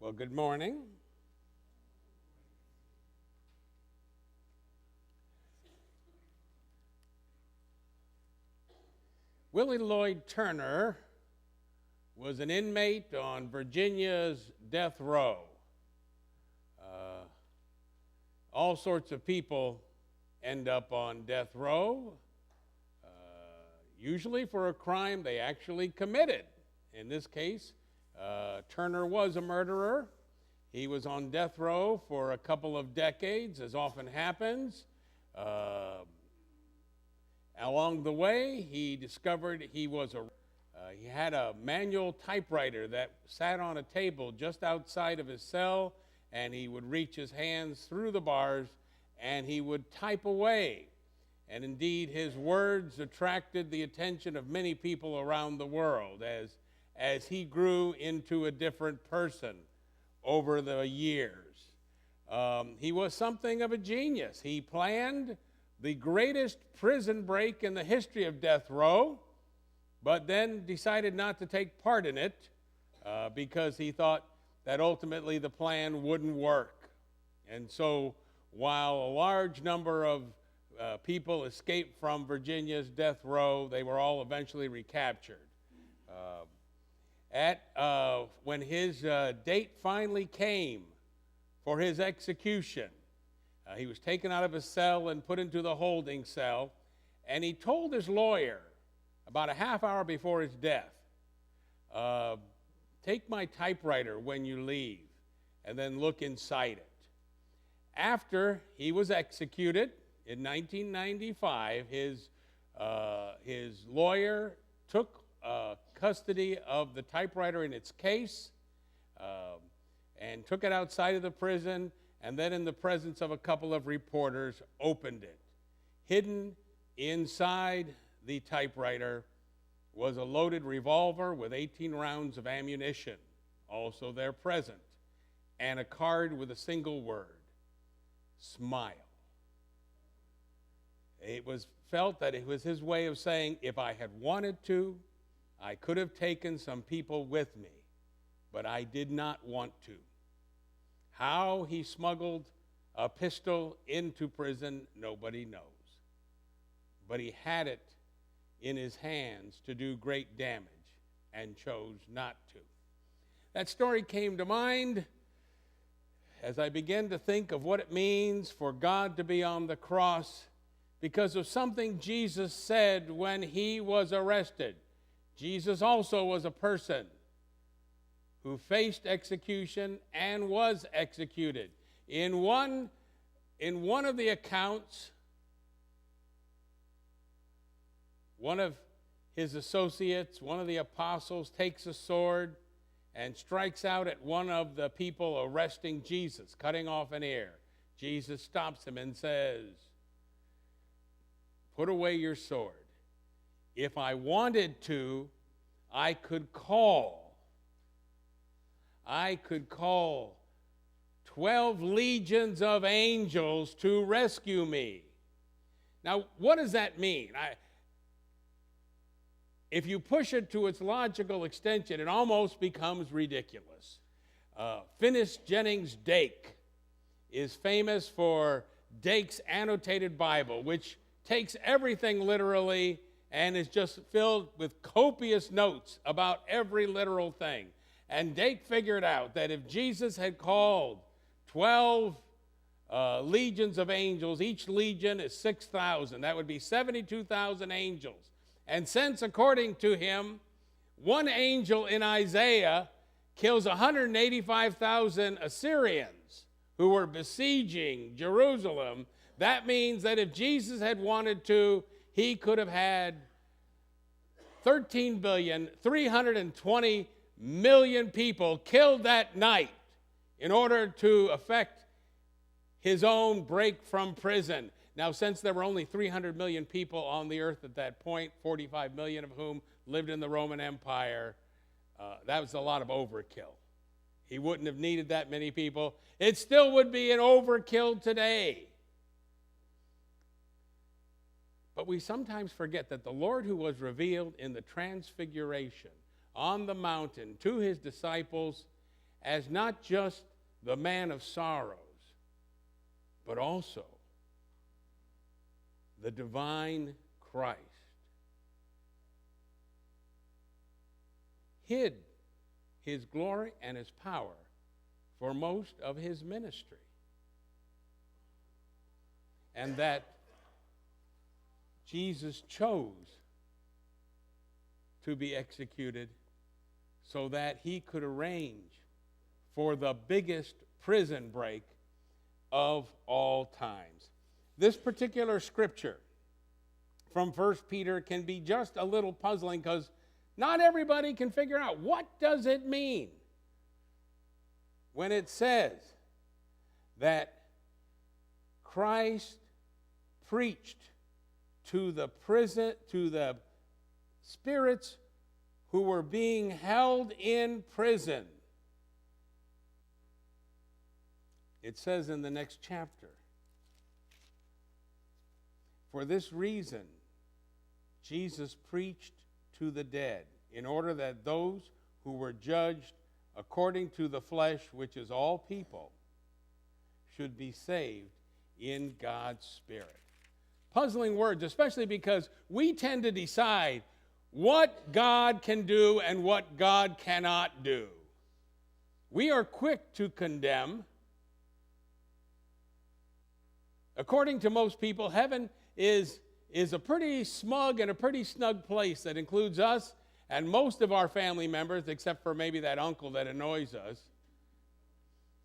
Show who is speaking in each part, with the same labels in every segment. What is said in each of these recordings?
Speaker 1: Well, good morning. Willie Lloyd Turner was an inmate on Virginia's death row. All sorts of people end up on death row, usually for a crime they actually committed. In this case, Turner was a murderer. He was on death row for a couple of decades, as often happens. Along the way, he discovered he had a manual typewriter that sat on a table just outside of his cell, and he would reach his hands through the bars and he would type away. And indeed, his words attracted the attention of many people around the world as he grew into a different person over the years. He was something of a genius. He planned the greatest prison break in the history of death row, but then decided not to take part in it because he thought that ultimately the plan wouldn't work. And so while a large number of people escaped from Virginia's death row, they were all eventually recaptured. When his date finally came for his execution, he was taken out of his cell and put into the holding cell, and he told his lawyer about a half hour before his death, take my typewriter when you leave and then look inside it. After he was executed in 1995, his lawyer took custody of the typewriter in its case and took it outside of the prison, and then in the presence of a couple of reporters opened it. Hidden inside the typewriter was a loaded revolver with 18 rounds of ammunition, also there present, and a card with a single word, smile. It was felt that it was his way of saying, if I had wanted to, I could have taken some people with me, but I did not want to. How he smuggled a pistol into prison, nobody knows. But he had it in his hands to do great damage and chose not to. That story came to mind as I began to think of what it means for God to be on the cross because of something Jesus said when he was arrested. Jesus also was a person who faced execution and was executed. In one of the accounts, one of his associates, one of the apostles, takes a sword and strikes out at one of the people arresting Jesus, cutting off an ear. Jesus stops him and says, put away your sword. If I wanted to, I could call 12 legions of angels to rescue me. Now, what does that mean? If you push it to its logical extension, it almost becomes ridiculous. Finis Jennings Dake is famous for Dake's Annotated Bible, which takes everything literally and is just filled with copious notes about every literal thing. And Dake figured out that if Jesus had called 12 legions of angels, each legion is 6,000. That would be 72,000 angels. And since, according to him, one angel in Isaiah kills 185,000 Assyrians who were besieging Jerusalem, that means that if Jesus had wanted to, he could have had 13,320,000,000 people killed that night in order to effect his own break from prison. Now, since there were only 300 million people on the earth at that point, 45 million of whom lived in the Roman Empire, that was a lot of overkill. He wouldn't have needed that many people. It still would be an overkill today. But we sometimes forget that the Lord who was revealed in the transfiguration on the mountain to his disciples as not just the man of sorrows, but also the divine Christ, hid his glory and his power for most of his ministry. And that Jesus chose to be executed so that he could arrange for the biggest prison break of all times. This particular scripture from 1 Peter can be just a little puzzling because not everybody can figure out what does it mean when it says that Christ preached to the spirits who were being held in prison. It says in the next chapter, for this reason, Jesus preached to the dead, in order that those who were judged according to the flesh, which is all people, should be saved in God's Spirit. Puzzling words, especially because we tend to decide what God can do and what God cannot do. We are quick to condemn. According to most people, heaven is a pretty smug and a pretty snug place that includes us and most of our family members, except for maybe that uncle that annoys us.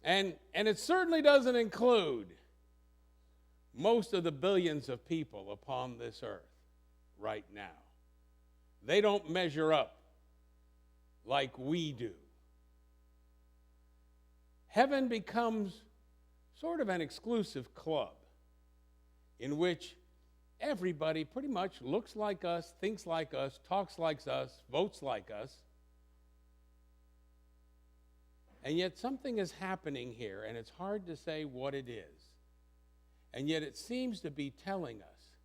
Speaker 1: And it certainly doesn't include most of the billions of people upon this earth right now. They don't measure up like we do. Heaven becomes sort of an exclusive club in which everybody pretty much looks like us, thinks like us, talks like us, votes like us. And yet something is happening here, and it's hard to say what it is. And yet it seems to be telling us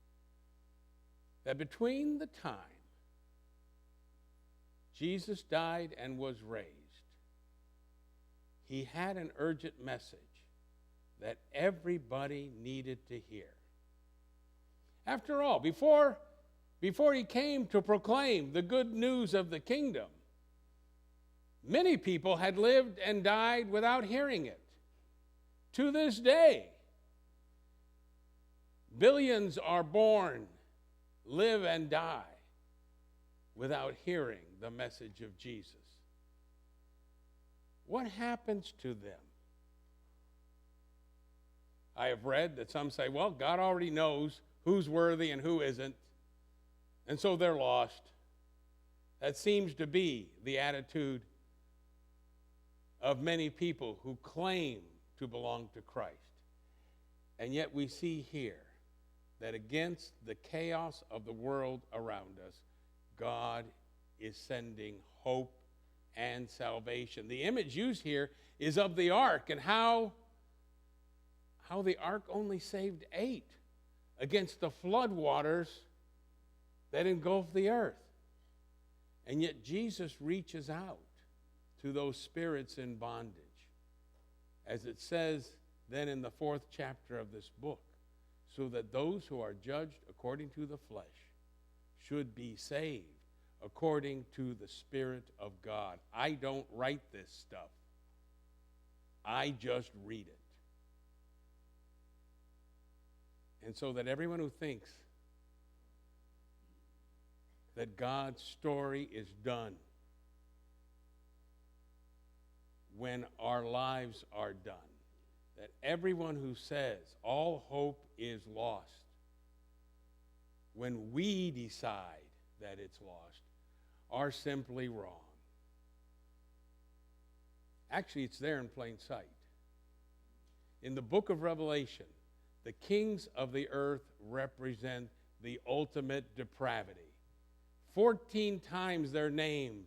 Speaker 1: that between the time Jesus died and was raised, he had an urgent message that everybody needed to hear. After all, before he came to proclaim the good news of the kingdom, many people had lived and died without hearing it. To this day, billions are born, live, and die without hearing the message of Jesus. What happens to them? I have read that some say, well, God already knows who's worthy and who isn't, and so they're lost. That seems to be the attitude of many people who claim to belong to Christ. And yet we see here that against the chaos of the world around us, God is sending hope and salvation. The image used here is of the ark and how the ark only saved 8 against the flood waters that engulfed the earth. And yet Jesus reaches out to those spirits in bondage, as it says then in the 4th chapter of this book, so that those who are judged according to the flesh should be saved according to the Spirit of God. I don't write this stuff. I just read it. And so that everyone who thinks that God's story is done when our lives are done, that everyone who says all hope is lost when we decide that it's lost are simply wrong. Actually, it's there in plain sight. In the book of Revelation, the kings of the earth represent the ultimate depravity. 14 times they're named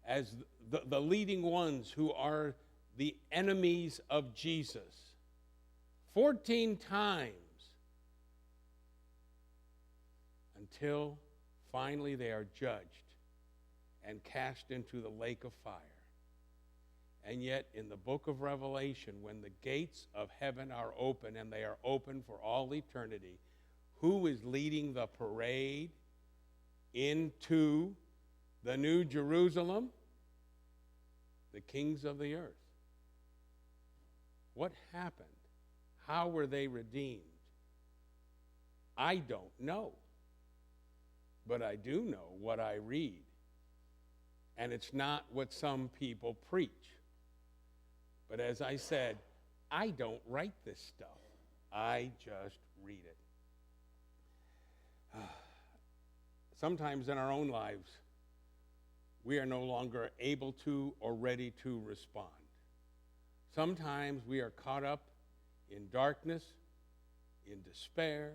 Speaker 1: as the leading ones who are the enemies of Jesus. 14 times until finally they are judged and cast into the lake of fire. And yet, in the book of Revelation, when the gates of heaven are open, and they are open for all eternity, who is leading the parade into the New Jerusalem? The kings of the earth. What happened? How were they redeemed? I don't know. But I do know what I read. And it's not what some people preach. But as I said, I don't write this stuff. I just read it. Sometimes in our own lives, we are no longer able to or ready to respond. Sometimes we are caught up in darkness, in despair,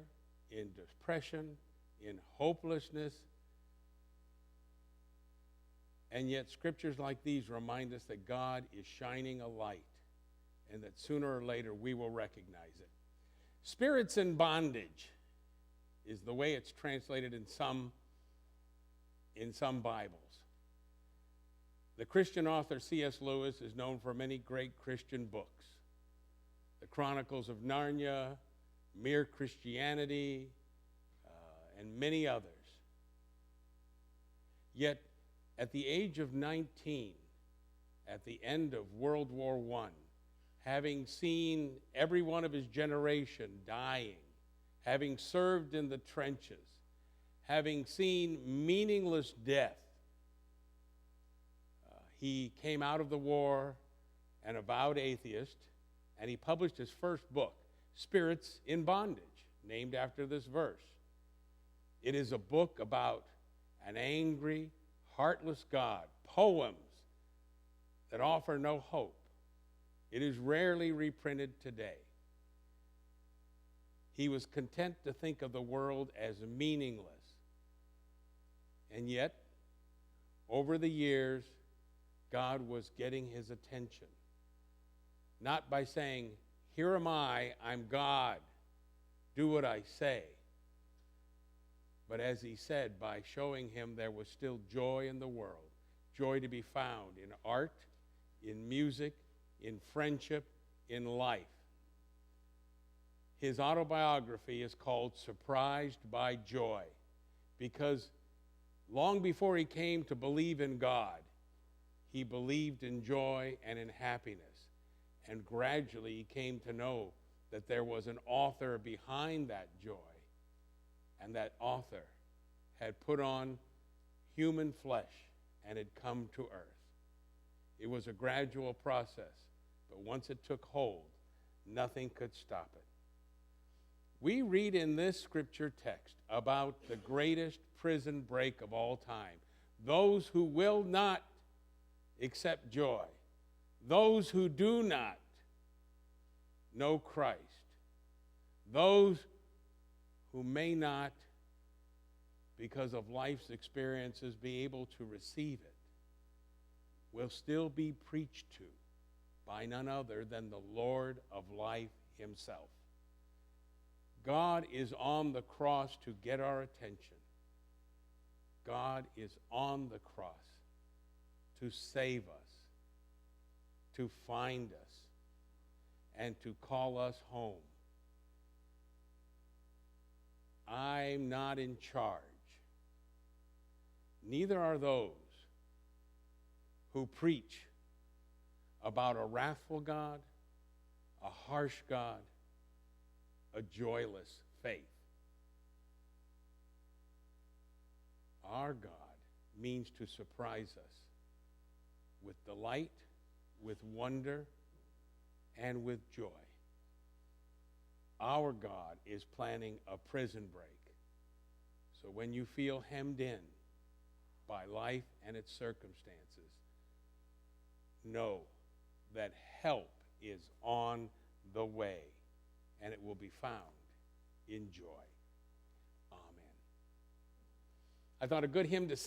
Speaker 1: in depression, in hopelessness. And yet scriptures like these remind us that God is shining a light and that sooner or later we will recognize it. Spirits in bondage is the way it's translated in some Bibles. The Christian author C.S. Lewis is known for many great Christian books. The Chronicles of Narnia, Mere Christianity, and many others. Yet, at the age of 19, at the end of World War I, having seen every one of his generation dying, having served in the trenches, having seen meaningless death, he came out of the war an avowed atheist, and he published his first book, Spirits in Bondage, named after this verse. It is a book about an angry, heartless God, poems that offer no hope. It is rarely reprinted today. He was content to think of the world as meaningless. And yet, over the years, God was getting his attention. Not by saying, "Here am I, I'm God, do what I say." But as he said, by showing him there was still joy in the world, joy to be found in art, in music, in friendship, in life. His autobiography is called Surprised by Joy, because long before he came to believe in God, he believed in joy and in happiness. And gradually he came to know that there was an author behind that joy. And that author had put on human flesh and had come to earth. It was a gradual process, but once it took hold, nothing could stop it. We read in this scripture text about the greatest prison break of all time. Those who will not accept joy. Those who do not know Christ. Those who may not, because of life's experiences, be able to receive it, will still be preached to by none other than the Lord of life himself. God is on the cross to get our attention. God is on the cross to save us, to find us, and to call us home. I'm not in charge. Neither are those who preach about a wrathful God, a harsh God, a joyless faith. Our God means to surprise us with delight, with wonder, and with joy. Our God is planning a prison break. So when you feel hemmed in by life and its circumstances, know that help is on the way, and it will be found in joy. Amen. I thought a good hymn to sing.